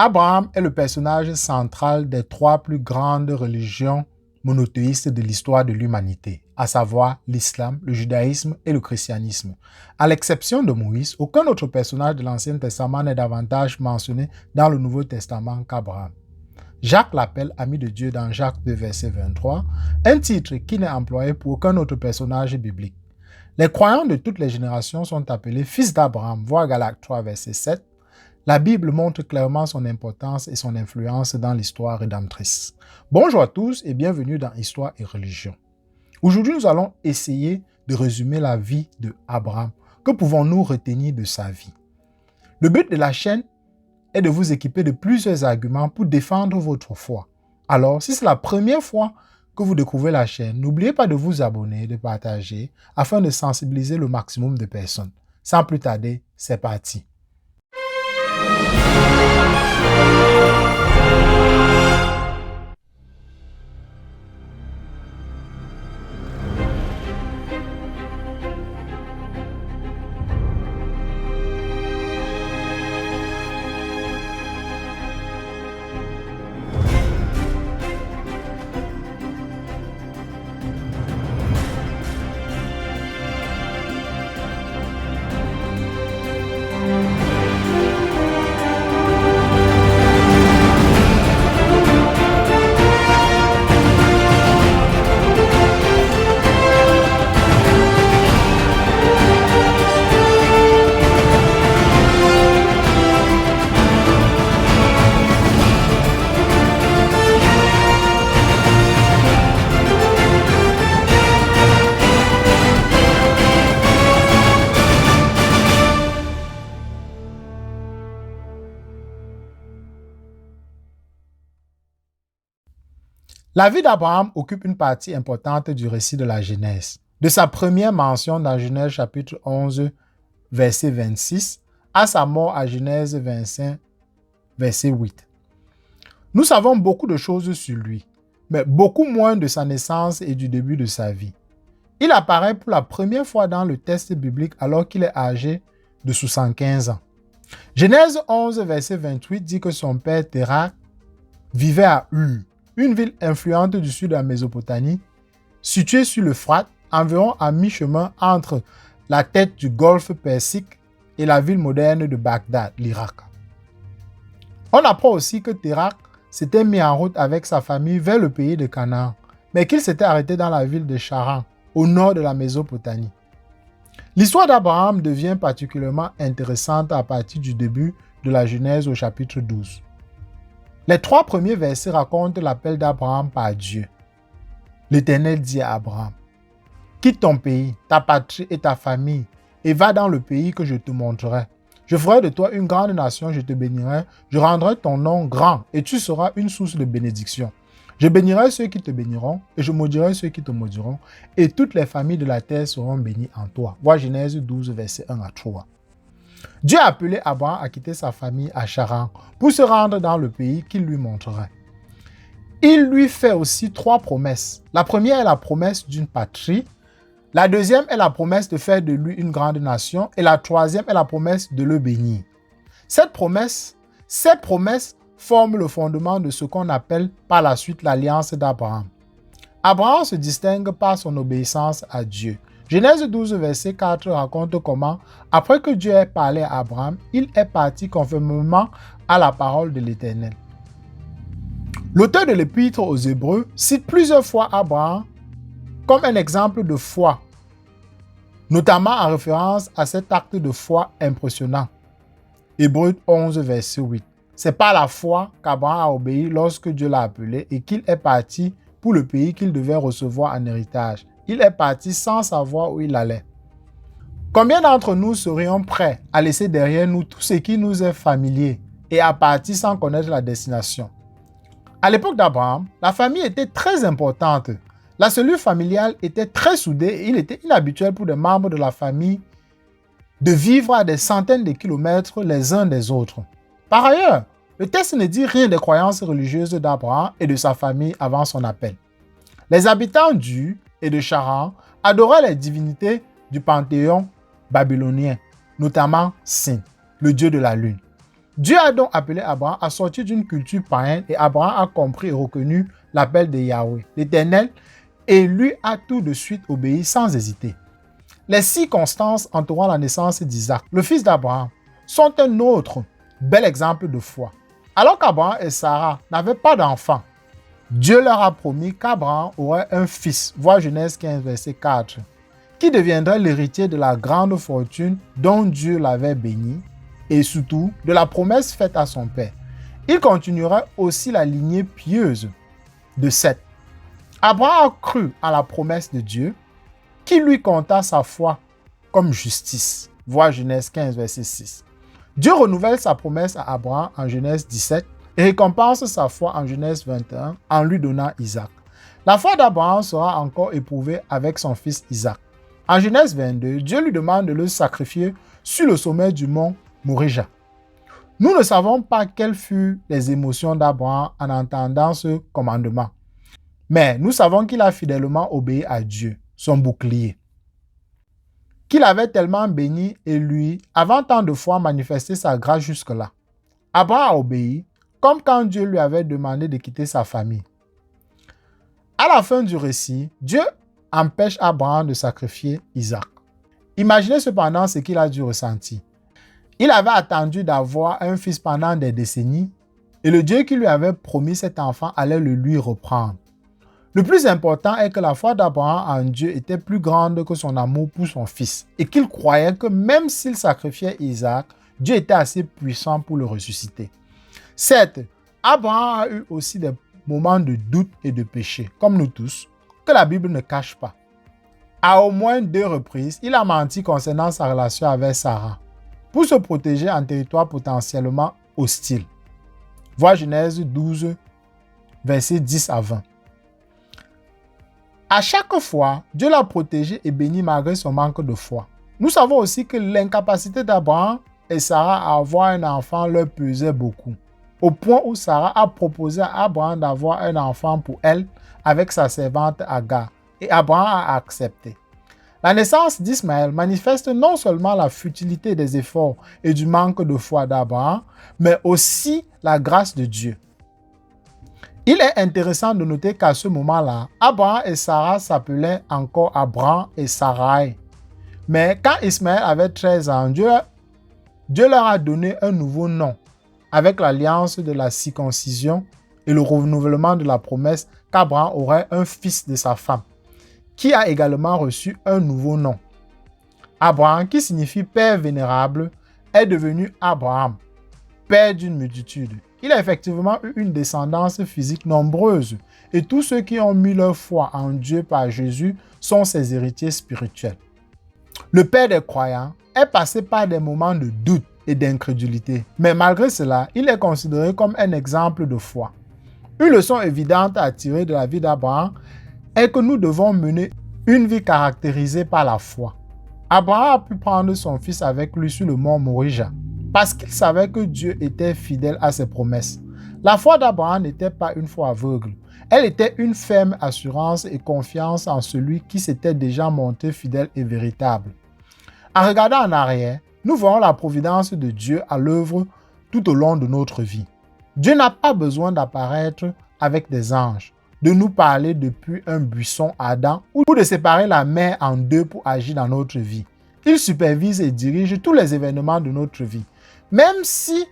Abraham est le personnage central des trois plus grandes religions monothéistes de l'histoire de l'humanité, à savoir l'islam, le judaïsme et le christianisme. À l'exception de Moïse, aucun autre personnage de l'Ancien Testament n'est davantage mentionné dans le Nouveau Testament qu'Abraham. Jacques l'appelle ami de Dieu dans Jacques 2, verset 23, un titre qui n'est employé pour aucun autre personnage biblique. Les croyants de toutes les générations sont appelés fils d'Abraham, voir Galates 3, verset 7. La Bible montre clairement son importance et son influence dans l'histoire rédemptrice. Bonjour à tous et bienvenue dans Histoire et Religion. Aujourd'hui, nous allons essayer de résumer la vie de Abraham. Que pouvons-nous retenir de sa vie? Le but de la chaîne est de vous équiper de plusieurs arguments pour défendre votre foi. Alors, si c'est la première fois que vous découvrez la chaîne, n'oubliez pas de vous abonner, de partager, afin de sensibiliser le maximum de personnes. Sans plus tarder, c'est parti. La vie d'Abraham occupe une partie importante du récit de la Genèse. De sa première mention dans Genèse chapitre 11, verset 26, à sa mort à Genèse 25, verset 8. Nous savons beaucoup de choses sur lui, mais beaucoup moins de sa naissance et du début de sa vie. Il apparaît pour la première fois dans le texte biblique alors qu'il est âgé de 75 ans. Genèse 11, verset 28 dit que son père Térak vivait à Ur, une ville influente du sud de la Mésopotamie, située sur l'Euphrate, environ à mi-chemin entre la tête du golfe Persique et la ville moderne de Bagdad, l'Irak. On apprend aussi que Térak s'était mis en route avec sa famille vers le pays de Canaan, mais qu'il s'était arrêté dans la ville de Charan, au nord de la Mésopotamie. L'histoire d'Abraham devient particulièrement intéressante à partir du début de la Genèse au chapitre 12. Les trois premiers versets racontent l'appel d'Abraham par Dieu. L'Éternel dit à Abraham, « Quitte ton pays, ta patrie et ta famille, et va dans le pays que je te montrerai. Je ferai de toi une grande nation, je te bénirai, je rendrai ton nom grand, et tu seras une source de bénédiction. Je bénirai ceux qui te béniront, et je maudirai ceux qui te maudiront, et toutes les familles de la terre seront bénies en toi. » Voir Genèse 12, versets 1 à 3. Dieu a appelé Abraham à quitter sa famille à Charan pour se rendre dans le pays qu'il lui montrerait. Il lui fait aussi trois promesses. La première est la promesse d'une patrie, la deuxième est la promesse de faire de lui une grande nation et la troisième est la promesse de le bénir. Ces promesses forment le fondement de ce qu'on appelle par la suite l'alliance d'Abraham. Abraham se distingue par son obéissance à Dieu. Genèse 12, verset 4 raconte comment, après que Dieu ait parlé à Abraham, il est parti conformément à la parole de l'Éternel. L'auteur de l'Épître aux Hébreux cite plusieurs fois Abraham comme un exemple de foi, notamment en référence à cet acte de foi impressionnant. Hébreux 11, verset 8. C'est par la foi qu'Abraham a obéi lorsque Dieu l'a appelé et qu'il est parti pour le pays qu'il devait recevoir en héritage. Il est parti sans savoir où il allait. Combien d'entre nous serions prêts à laisser derrière nous tout ce qui nous est familier et à partir sans connaître la destination? À l'époque d'Abraham, la famille était très importante. La cellule familiale était très soudée et il était inhabituel pour des membres de la famille de vivre à des centaines de kilomètres les uns des autres. Par ailleurs, le texte ne dit rien des croyances religieuses d'Abraham et de sa famille avant son appel. Les habitants d'Ur et de Charan adoraient les divinités du panthéon babylonien, notamment Sin, le dieu de la lune. Dieu a donc appelé Abraham à sortir d'une culture païenne et Abraham a compris et reconnu l'appel de Yahweh, l'Éternel, et lui a tout de suite obéi sans hésiter. Les circonstances entourant la naissance d'Isaac, le fils d'Abraham, sont un autre bel exemple de foi. Alors qu'Abraham et Sarah n'avaient pas d'enfant, Dieu leur a promis qu'Abraham aurait un fils, voir Genèse 15, verset 4, qui deviendrait l'héritier de la grande fortune dont Dieu l'avait béni et surtout de la promesse faite à son père. Il continuerait aussi la lignée pieuse de Seth. Abraham a cru à la promesse de Dieu qui lui compta sa foi comme justice. Voir Genèse 15, verset 6. Dieu renouvelle sa promesse à Abraham en Genèse 17 et récompense sa foi en Genèse 21 en lui donnant Isaac. La foi d'Abraham sera encore éprouvée avec son fils Isaac. En Genèse 22, Dieu lui demande de le sacrifier sur le sommet du mont Morija. Nous ne savons pas quelles furent les émotions d'Abraham en entendant ce commandement, mais nous savons qu'il a fidèlement obéi à Dieu, son bouclier, qu'il avait tellement béni et lui, avant tant de fois, manifesté sa grâce jusque-là. Abraham a obéi, comme quand Dieu lui avait demandé de quitter sa famille. À la fin du récit, Dieu empêche Abraham de sacrifier Isaac. Imaginez cependant ce qu'il a dû ressentir. Il avait attendu d'avoir un fils pendant des décennies et le Dieu qui lui avait promis cet enfant allait le lui reprendre. Le plus important est que la foi d'Abraham en Dieu était plus grande que son amour pour son fils et qu'il croyait que même s'il sacrifiait Isaac, Dieu était assez puissant pour le ressusciter. Certes, Abraham a eu aussi des moments de doute et de péché, comme nous tous, que la Bible ne cache pas. À au moins 2 reprises, il a menti concernant sa relation avec Sarah pour se protéger en territoire potentiellement hostile. Voir Genèse 12, versets 10 à 20. À chaque fois, Dieu l'a protégé et béni malgré son manque de foi. Nous savons aussi que l'incapacité d'Abraham et Sarah à avoir un enfant leur pesait beaucoup, au point où Sarah a proposé à Abraham d'avoir un enfant pour elle avec sa servante Agar, et Abraham a accepté. La naissance d'Ismaël manifeste non seulement la futilité des efforts et du manque de foi d'Abraham, mais aussi la grâce de Dieu. Il est intéressant de noter qu'à ce moment-là, Abraham et Sarah s'appelaient encore Abraham et Sarai. Mais quand Ismaël avait 13 ans, Dieu leur a donné un nouveau nom, avec l'alliance de la circoncision et le renouvellement de la promesse qu'Abraham aurait un fils de sa femme, qui a également reçu un nouveau nom. Abraham, qui signifie Père vénérable, est devenu Abraham, Père d'une multitude. Il a effectivement eu une descendance physique nombreuse et tous ceux qui ont mis leur foi en Dieu par Jésus sont ses héritiers spirituels. Le Père des croyants est passé par des moments de doute et d'incrédulité, mais malgré cela, il est considéré comme un exemple de foi. Une leçon évidente à tirer de la vie d'Abraham est que nous devons mener une vie caractérisée par la foi. Abraham a pu prendre son fils avec lui sur le mont Morija parce qu'il savait que Dieu était fidèle à ses promesses. La foi d'Abraham n'était pas une foi aveugle. Elle était une ferme assurance et confiance en celui qui s'était déjà montré fidèle et véritable. En regardant en arrière, nous voyons la providence de Dieu à l'œuvre tout au long de notre vie. Dieu n'a pas besoin d'apparaître avec des anges, de nous parler depuis un buisson ardent ou de séparer la mer en deux pour agir dans notre vie. Il supervise et dirige tous les événements de notre vie. Même si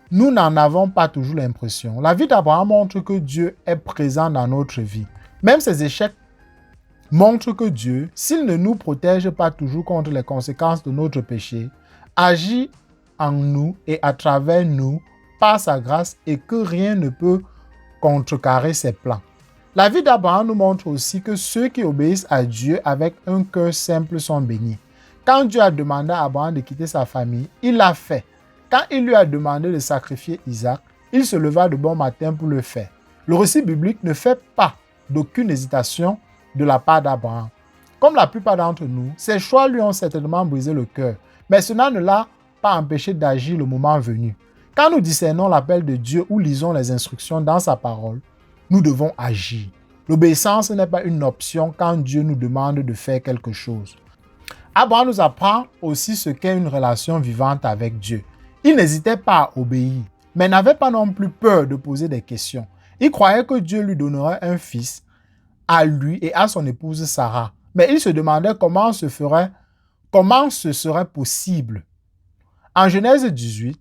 nous n'en avons pas toujours l'impression, la vie d'Abraham montre que Dieu est présent dans notre vie. Même ses échecs montrent que Dieu, s'il ne nous protège pas toujours contre les conséquences de notre péché, agit en nous et à travers nous par sa grâce et que rien ne peut contrecarrer ses plans. La vie d'Abraham nous montre aussi que ceux qui obéissent à Dieu avec un cœur simple sont bénis. Quand Dieu a demandé à Abraham de quitter sa famille, il l'a fait. Quand il lui a demandé de sacrifier Isaac, il se leva de bon matin pour le faire. Le récit biblique ne fait pas d'aucune hésitation de la part d'Abraham. Comme la plupart d'entre nous, ses choix lui ont certainement brisé le cœur, mais cela ne l'a pas empêché d'agir le moment venu. Quand nous discernons l'appel de Dieu ou lisons les instructions dans sa parole, nous devons agir. L'obéissance n'est pas une option quand Dieu nous demande de faire quelque chose. Abraham nous apprend aussi ce qu'est une relation vivante avec Dieu. Il n'hésitait pas à obéir, mais n'avait pas non plus peur de poser des questions. Il croyait que Dieu lui donnerait un fils à lui et à son épouse Sarah. Mais il se demandait comment ce serait possible. En Genèse 18,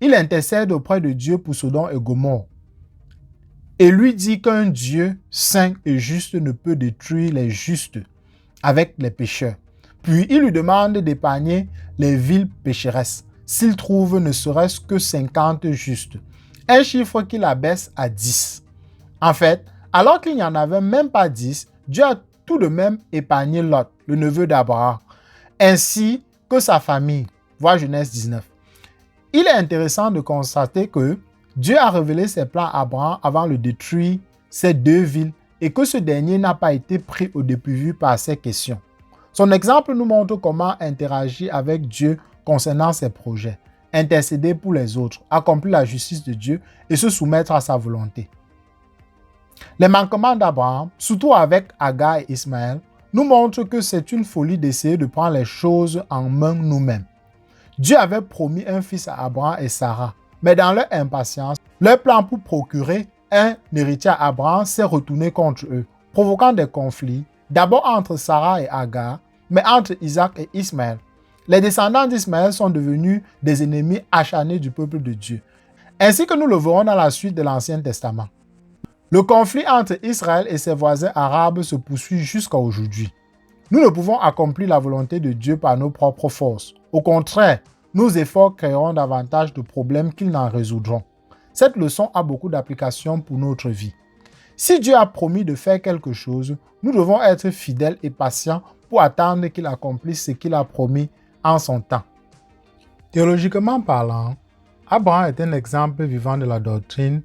il intercède auprès de Dieu pour Sodome et Gomorrhe et lui dit qu'un Dieu saint et juste ne peut détruire les justes avec les pécheurs. Puis il lui demande d'épargner les villes pécheresses s'il trouve ne serait-ce que 50 justes, un chiffre qu'il abaisse à 10. En fait, alors qu'il n'y en avait même pas 10, Dieu a tout de même épargné Lot, le neveu d'Abraham, ainsi que sa famille. Voir Genèse 19. Il est intéressant de constater que Dieu a révélé ses plans à Abraham avant de détruire ces deux villes et que ce dernier n'a pas été pris au dépourvu par ces questions. Son exemple nous montre comment interagir avec Dieu concernant ses projets, intercéder pour les autres, accomplir la justice de Dieu et se soumettre à sa volonté. Les manquements d'Abraham, surtout avec Agar et Ismaël, nous montrent que c'est une folie d'essayer de prendre les choses en main nous-mêmes. Dieu avait promis un fils à Abraham et Sarah, mais dans leur impatience, leur plan pour procurer un héritier à Abraham s'est retourné contre eux, provoquant des conflits, d'abord entre Sarah et Agar, mais entre Isaac et Ismaël. Les descendants d'Ismaël sont devenus des ennemis acharnés du peuple de Dieu, ainsi que nous le verrons dans la suite de l'Ancien Testament. Le conflit entre Israël et ses voisins arabes se poursuit jusqu'à aujourd'hui. Nous ne pouvons accomplir la volonté de Dieu par nos propres forces. Au contraire, nos efforts créeront davantage de problèmes qu'ils n'en résoudront. Cette leçon a beaucoup d'applications pour notre vie. Si Dieu a promis de faire quelque chose, nous devons être fidèles et patients pour attendre qu'il accomplisse ce qu'il a promis en son temps. Théologiquement parlant, Abraham est un exemple vivant de la doctrine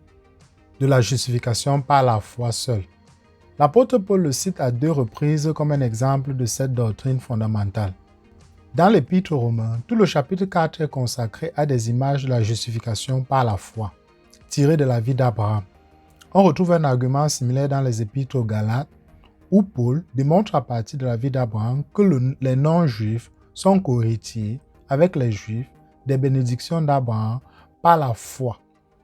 de la justification par la foi seule. L'apôtre Paul le cite à 2 reprises comme un exemple de cette doctrine fondamentale. Dans l'Épître aux Romains, tout le chapitre 4 est consacré à des images de la justification par la foi, tirées de la vie d'Abraham. On retrouve un argument similaire dans les Épîtres aux Galates, où Paul démontre à partir de la vie d'Abraham que les non-juifs sont co-héritiers avec les juifs des bénédictions d'Abraham par la foi.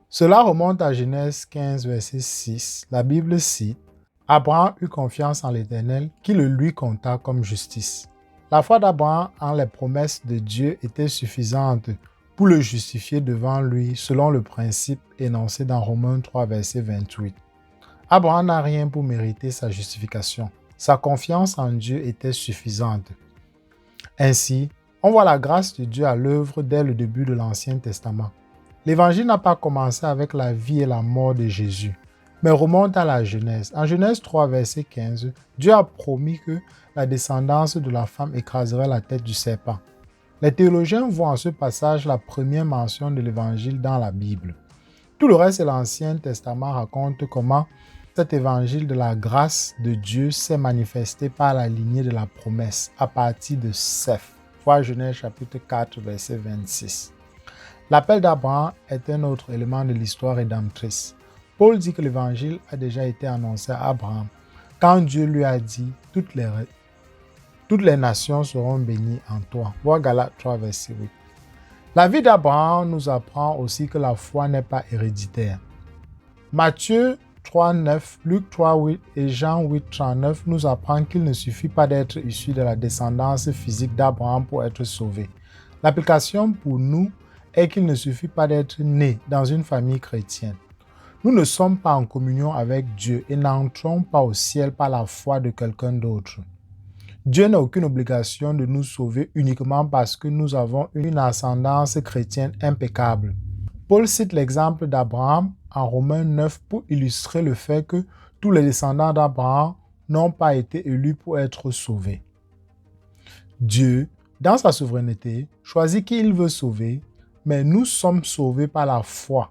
Cela remonte à Genèse 15, verset 6. La Bible cite « Abraham eut confiance en l'Éternel qui le lui compta comme justice ». La foi d'Abraham en les promesses de Dieu était suffisante pour le justifier devant lui selon le principe énoncé dans Romains 3, verset 28. Abraham n'a rien pour mériter sa justification. Sa confiance en Dieu était suffisante. Ainsi, on voit la grâce de Dieu à l'œuvre dès le début de l'Ancien Testament. L'Évangile n'a pas commencé avec la vie et la mort de Jésus, mais remonte à la Genèse. En Genèse 3, verset 15, Dieu a promis que la descendance de la femme écraserait la tête du serpent. Les théologiens voient en ce passage la première mention de l'Évangile dans la Bible. Tout le reste de l'Ancien Testament raconte comment cet évangile de la grâce de Dieu s'est manifesté par la lignée de la promesse à partir de Seth. Voir Genèse chapitre 4, verset 26. L'appel d'Abraham est un autre élément de l'histoire rédemptrice. Paul dit que l'évangile a déjà été annoncé à Abraham quand Dieu lui a dit « Toutes les nations seront bénies en toi ». Voir Galates 3, verset 8. La vie d'Abraham nous apprend aussi que la foi n'est pas héréditaire. Matthieu 3, 9, Luc 3, 8 et Jean 8, 39 nous apprennent qu'il ne suffit pas d'être issu de la descendance physique d'Abraham pour être sauvé. L'application pour nous est qu'il ne suffit pas d'être né dans une famille chrétienne. Nous ne sommes pas en communion avec Dieu et n'entrons pas au ciel par la foi de quelqu'un d'autre. Dieu n'a aucune obligation de nous sauver uniquement parce que nous avons une ascendance chrétienne impeccable. Paul cite l'exemple d'Abraham en Romains 9 pour illustrer le fait que tous les descendants d'Abraham n'ont pas été élus pour être sauvés. Dieu, dans sa souveraineté, choisit qui il veut sauver, mais nous sommes sauvés par la foi.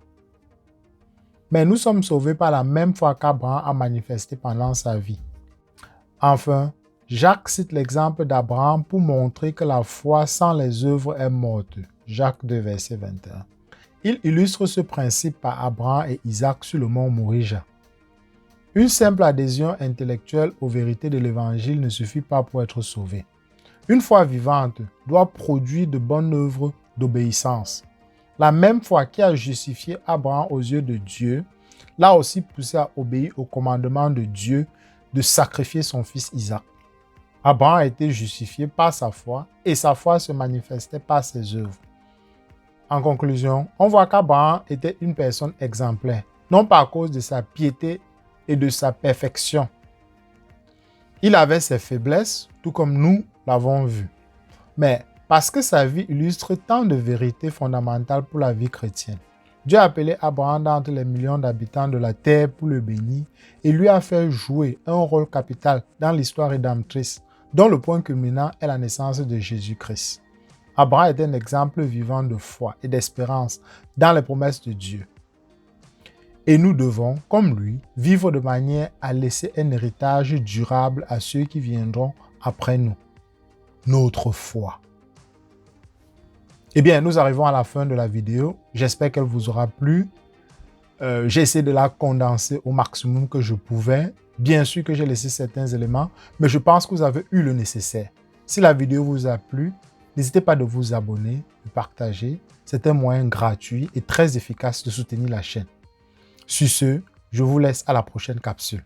Mais nous sommes sauvés par la même foi qu'Abraham a manifesté pendant sa vie. Enfin, Jacques cite l'exemple d'Abraham pour montrer que la foi sans les œuvres est morte. Jacques 2, verset 21. Il illustre ce principe par Abraham et Isaac sur le mont Morija. Une simple adhésion intellectuelle aux vérités de l'Évangile ne suffit pas pour être sauvé. Une foi vivante doit produire de bonnes œuvres d'obéissance. La même foi qui a justifié Abraham aux yeux de Dieu l'a aussi poussé à obéir au commandement de Dieu de sacrifier son fils Isaac. Abraham a été justifié par sa foi et sa foi se manifestait par ses œuvres. En conclusion, on voit qu'Abraham était une personne exemplaire, non pas à cause de sa piété et de sa perfection. Il avait ses faiblesses, tout comme nous l'avons vu. Mais parce que sa vie illustre tant de vérités fondamentales pour la vie chrétienne. Dieu a appelé Abraham d'entre les millions d'habitants de la terre pour le bénir et lui a fait jouer un rôle capital dans l'histoire rédemptrice, dont le point culminant est la naissance de Jésus-Christ. Abraham est un exemple vivant de foi et d'espérance dans les promesses de Dieu. Et nous devons, comme lui, vivre de manière à laisser un héritage durable à ceux qui viendront après nous. Notre foi. Eh bien, nous arrivons à la fin de la vidéo. J'espère qu'elle vous aura plu. J'ai essayé de la condenser au maximum que je pouvais. Bien sûr que j'ai laissé certains éléments, mais je pense que vous avez eu le nécessaire. Si la vidéo vous a plu, n'hésitez pas de vous abonner, de partager. C'est un moyen gratuit et très efficace de soutenir la chaîne. Sur ce, je vous laisse à la prochaine capsule.